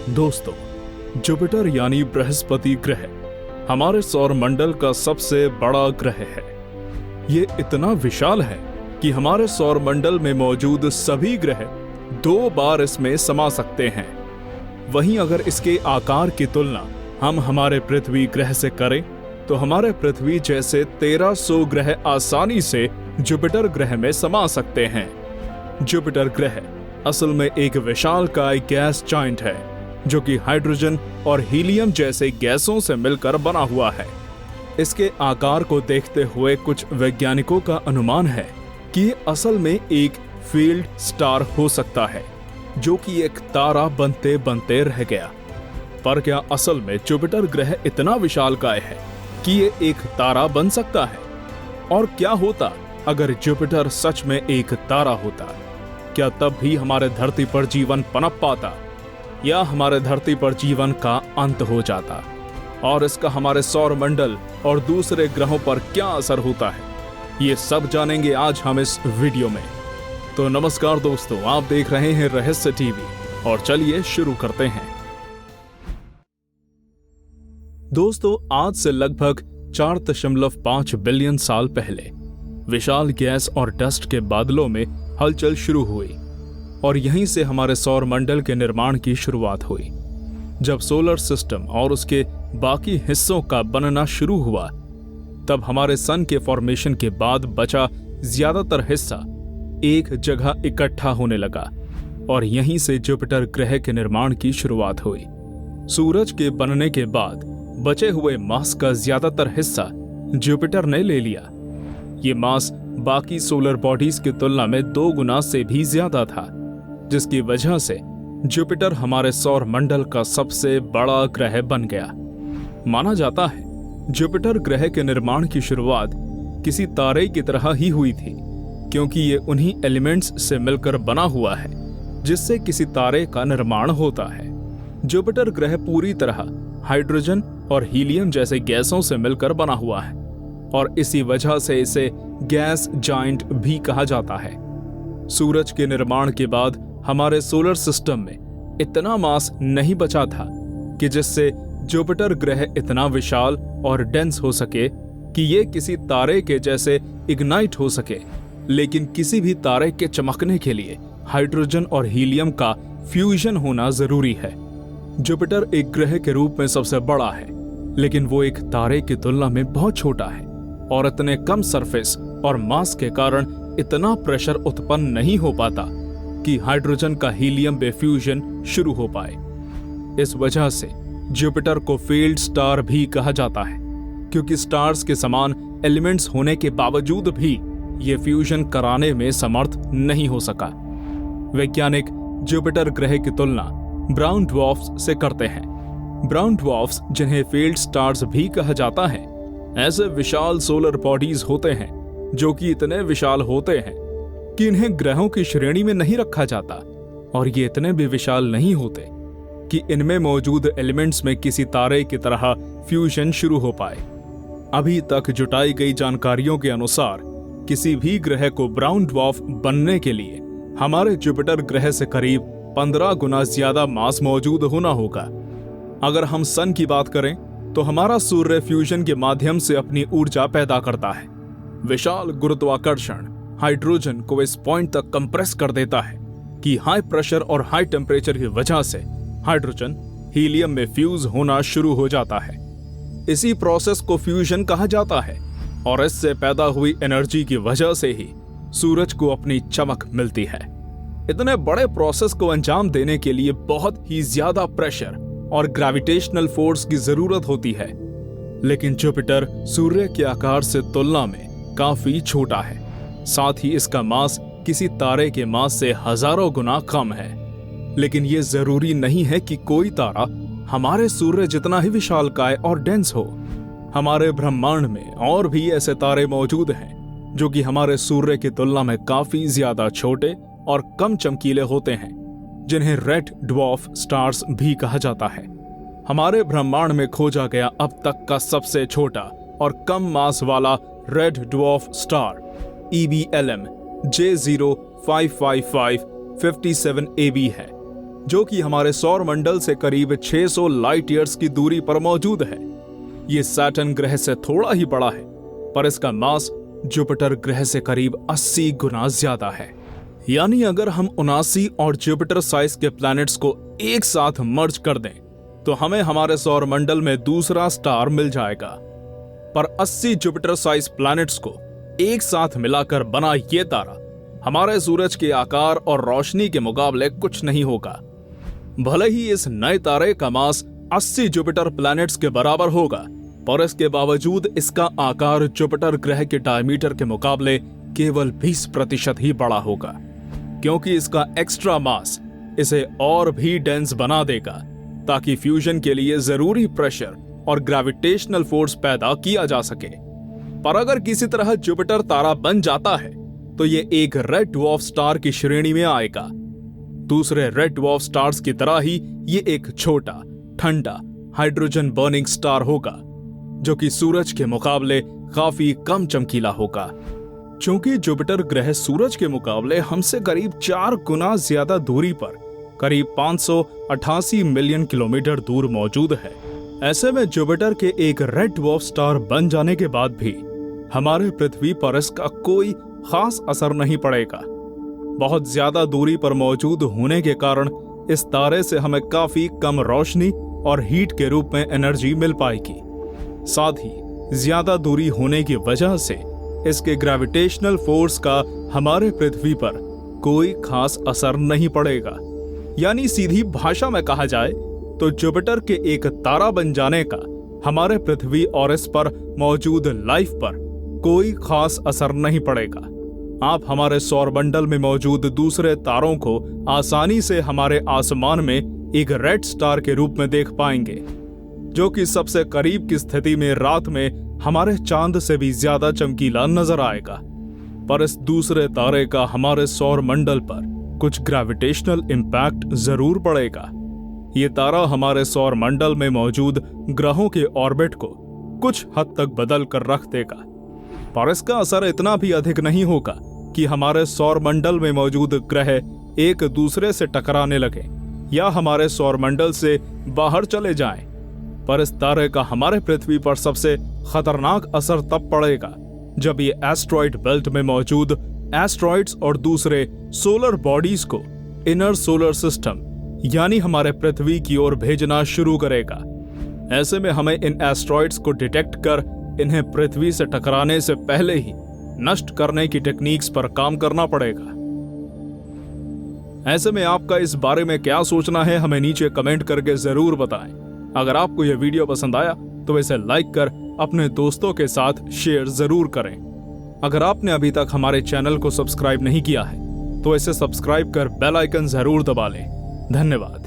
दोस्तों, जुपिटर यानी बृहस्पति ग्रह हमारे सौर मंडल का सबसे बड़ा ग्रह है। ये इतना विशाल है कि हमारे सौर मंडल में मौजूद सभी ग्रह 2 बार इसमें समा सकते हैं। वहीं अगर इसके आकार की तुलना हम हमारे पृथ्वी ग्रह से करें तो हमारे पृथ्वी जैसे 1300 ग्रह आसानी से जुपिटर ग्रह में समा सकते हैं। जुपिटर ग्रह असल में एक विशालकाय गैस जायंट है जो कि हाइड्रोजन और हीलियम जैसे गैसों से मिलकर बना हुआ है। इसके आकार को देखते हुए कुछ वैज्ञानिकों का अनुमान है कि ये असल में एक फील्ड स्टार हो सकता है जो कि एक तारा बनते बनते रह गया। पर क्या असल में जुपिटर ग्रह इतना विशालकाय है कि ये एक तारा बन सकता है? और क्या होता अगर जुपिटर सच में एक तारा होता? क्या तब भी हमारे धरती पर जीवन पनप पाता या हमारे धरती पर जीवन का अंत हो जाता? और इसका हमारे सौर मंडल और दूसरे ग्रहों पर क्या असर होता है, ये सब जानेंगे आज हम इस वीडियो में। तो नमस्कार दोस्तों, आप देख रहे हैं रहस्य टीवी और चलिए शुरू करते हैं। दोस्तों, आज से लगभग 4.5 बिलियन साल पहले विशाल गैस और डस्ट के बादलों में हलचल शुरू हुई और यहीं से हमारे सौर मंडल के निर्माण की शुरुआत हुई। जब सोलर सिस्टम और उसके बाकी हिस्सों का बनना शुरू हुआ तब हमारे सन के फॉर्मेशन के बाद बचा ज्यादातर हिस्सा एक जगह इकट्ठा होने लगा और यहीं से जुपिटर ग्रह के निर्माण की शुरुआत हुई। सूरज के बनने के बाद बचे हुए मास का ज्यादातर हिस्सा जुपिटर ने ले लिया। ये मास बाकी सोलर बॉडीज की तुलना में 2 गुना से भी ज्यादा था, जिसकी वजह से जुपिटर हमारे सौर मंडल का सबसे बड़ा ग्रह बन गया। माना जाता है जुपिटर ग्रह के निर्माण की शुरुआत किसी तारे की तरह ही हुई थी, क्योंकि ये उन्हीं एलिमेंट्स से मिलकर बना हुआ है जिससे किसी तारे का निर्माण होता है। जुपिटर ग्रह पूरी तरह हाइड्रोजन और हीलियम जैसे गैसों से मिलकर बना हुआ है और इसी वजह से इसे गैस जायंट भी कहा जाता है। सूरज के निर्माण के बाद हमारे सोलर सिस्टम में इतना मास नहीं बचा था कि जिससे जुपिटर ग्रह इतना विशाल और डेंस हो सके कि ये किसी तारे के जैसे इग्नाइट हो सके। लेकिन किसी भी तारे के चमकने के लिए हाइड्रोजन और हीलियम का फ्यूजन होना जरूरी है। जुपिटर एक ग्रह के रूप में सबसे बड़ा है, लेकिन वो एक तारे की तुलना में बहुत छोटा है और इतने कम सरफेस और मास के कारण इतना प्रेशर उत्पन्न नहीं हो पाता कि हाइड्रोजन का हीलियम में फ्यूजन शुरू हो पाए। इस वजह से जुपिटर को फील्ड स्टार भी कहा जाता है, क्योंकि स्टार्स के समान एलिमेंट्स होने के बावजूद भी ये फ्यूजन कराने में समर्थ नहीं हो सका। वैज्ञानिक जुपिटर ग्रह की तुलना ब्राउन ड्वार्फ्स से करते हैं। ब्राउन ड्वार्फ्स, जिन्हें फील्ड स्टार्स भी कहा जाता है, ऐसे विशाल सोलर बॉडीज होते हैं जो कि इतने विशाल होते हैं कि इन्हें ग्रहों की श्रेणी में नहीं रखा जाता और ये इतने भी विशाल नहीं होते कि इनमें मौजूद एलिमेंट्स में किसी तारे की तरह फ्यूजन शुरू हो पाए। अभी तक जुटाई गई जानकारियों के अनुसार किसी भी ग्रह को ब्राउन ड्वार्फ बनने के लिए हमारे जुपिटर ग्रह से करीब 15 गुना ज्यादा मास मौजूद होना होगा। अगर हम सन की बात करें तो हमारा सूर्य फ्यूजन के माध्यम से अपनी ऊर्जा पैदा करता है। विशाल गुरुत्वाकर्षण हाइड्रोजन को इस पॉइंट तक कंप्रेस कर देता है कि हाई प्रेशर और हाई टेम्परेचर की वजह से हाइड्रोजन हीलियम में फ्यूज होना शुरू हो जाता है। इसी प्रोसेस को फ्यूजन कहा जाता है और इससे पैदा हुई एनर्जी की वजह से ही सूरज को अपनी चमक मिलती है। इतने बड़े प्रोसेस को अंजाम देने के लिए बहुत ही ज्यादा प्रेशर और ग्रेविटेशनल फोर्स की जरूरत होती है, लेकिन जुपिटर सूर्य के आकार से तुलना में काफी छोटा है। साथ ही इसका मास किसी तारे के मास से हजारों गुना कम है। लेकिन यह जरूरी नहीं है कि कोई तारा हमारे सूर्य जितना ही विशालकाय और डेंस हो। हमारे ब्रह्मांड में और भी ऐसे तारे मौजूद हैं जो कि हमारे सूर्य की तुलना में काफी ज्यादा छोटे और कम चमकीले होते हैं, जिन्हें रेड ड्वार्फ स्टार्स भी कहा जाता है। हमारे ब्रह्मांड में खोजा गया अब तक का सबसे छोटा और कम मास वाला red dwarf star EBLM J055557 AB है। जो कि हमारे सौर मंडल से करीब 600 लाइट ईयर्स की दूरी पर मौजूद है। ये सैटर्न ग्रह से थोड़ा ही बड़ा है, पर इसका मास जुपिटर ग्रह से करीब 80 गुना ज्यादा है। यानी अगर हम 79 और जुपिटर साइज के प्लैनेट्स को एक साथ मर्ज कर दें तो हमें हमारे सौर मंडल में दूसरा स्टार मिल जाएगा। पर 80 जुपिटर साइज प्लैनेट्स को एक साथ मिलाकर बना ये तारा हमारे सूरज के आकार और रोशनी के मुकाबले कुछ नहीं होगा। भले ही इस नए तारे का मास 80 जुपिटर प्लैनेट्स के बराबर होगा, पर इसके बावजूद इसका आकार जुपिटर ग्रह के डायमीटर के मुकाबले केवल 20% ही बड़ा होगा, क्योंकि इसका एक्स्ट्रा मास इसे और भी डेंस बना देगा ताकि फ्यूजन के लिए जरूरी प्रेशर और ग्रेविटेशनल फोर्स पैदा किया जा सके। पर अगर किसी तरह जुपिटर तारा बन जाता है तो ये एक रेड ड्वार्फ स्टार की श्रेणी में आएगा। दूसरे रेड ड्वार्फ स्टार्स की तरह ही ये एक छोटा, ठंडा, हाइड्रोजन बर्निंग स्टार होगा, जो कि सूरज के मुकाबले काफी कम चमकीला होगा। क्योंकि जुपिटर ग्रह सूरज के मुकाबले हमसे करीब 4 गुना ज्यादा दूरी पर करीब 588 मिलियन किलोमीटर दूर मौजूद है, ऐसे में जुपिटर के एक रेड ड्वार्फ स्टार बन जाने के बाद भी हमारे पृथ्वी पर इसका कोई खास असर नहीं पड़ेगा। बहुत ज्यादा दूरी पर मौजूद होने के कारण इस तारे से हमें काफी कम रोशनी और हीट के रूप में एनर्जी मिल पाएगी। साथ ही ज्यादा दूरी होने की वजह से इसके ग्रेविटेशनल फोर्स का हमारे पृथ्वी पर कोई खास असर नहीं पड़ेगा। यानी सीधी भाषा में कहा जाए तो जुपिटर के एक तारा बन जाने का हमारे पृथ्वी और इस पर मौजूद लाइफ पर कोई खास असर नहीं पड़ेगा। आप हमारे सौर मंडल में मौजूद दूसरे तारों को आसानी से हमारे आसमान में एक रेड स्टार के रूप में देख पाएंगे, जो कि सबसे करीब की स्थिति में रात में हमारे चांद से भी ज्यादा चमकीला नजर आएगा। पर इस दूसरे तारे का हमारे सौर मंडल पर कुछ ग्रेविटेशनल इंपैक्ट जरूर पड़ेगा। ये तारा हमारे सौर मंडल में मौजूद ग्रहों के ऑर्बिट को कुछ हद तक बदल कर रख देगा, पर इसका असर इतना भी अधिक नहीं होगा कि हमारे सौर मंडल में मौजूद ग्रह एक दूसरे से टकराने लगे या हमारे सौर मंडल से बाहर चले जाएं। पर इस तारे का हमारे पृथ्वी पर सबसे खतरनाक असर तब पड़ेगा जब ये एस्ट्रॉइड बेल्ट में मौजूद एस्ट्रॉइड्स और दूसरे सोलर बॉडीज को इनर सोलर सिस्टम यानी हमारे पृथ्वी की ओर भेजना शुरू करेगा। ऐसे में हमें इन एस्ट्रॉइड्स को डिटेक्ट कर इन्हें पृथ्वी से टकराने से पहले ही नष्ट करने की टेक्निक्स पर काम करना पड़ेगा। ऐसे में आपका इस बारे में क्या सोचना है, हमें नीचे कमेंट करके जरूर बताएं। अगर आपको यह वीडियो पसंद आया तो इसे लाइक कर अपने दोस्तों के साथ शेयर जरूर करें। अगर आपने अभी तक हमारे चैनल को सब्सक्राइब नहीं किया है तो इसे सब्सक्राइब कर बेल आइकन जरूर दबा लें। धन्यवाद।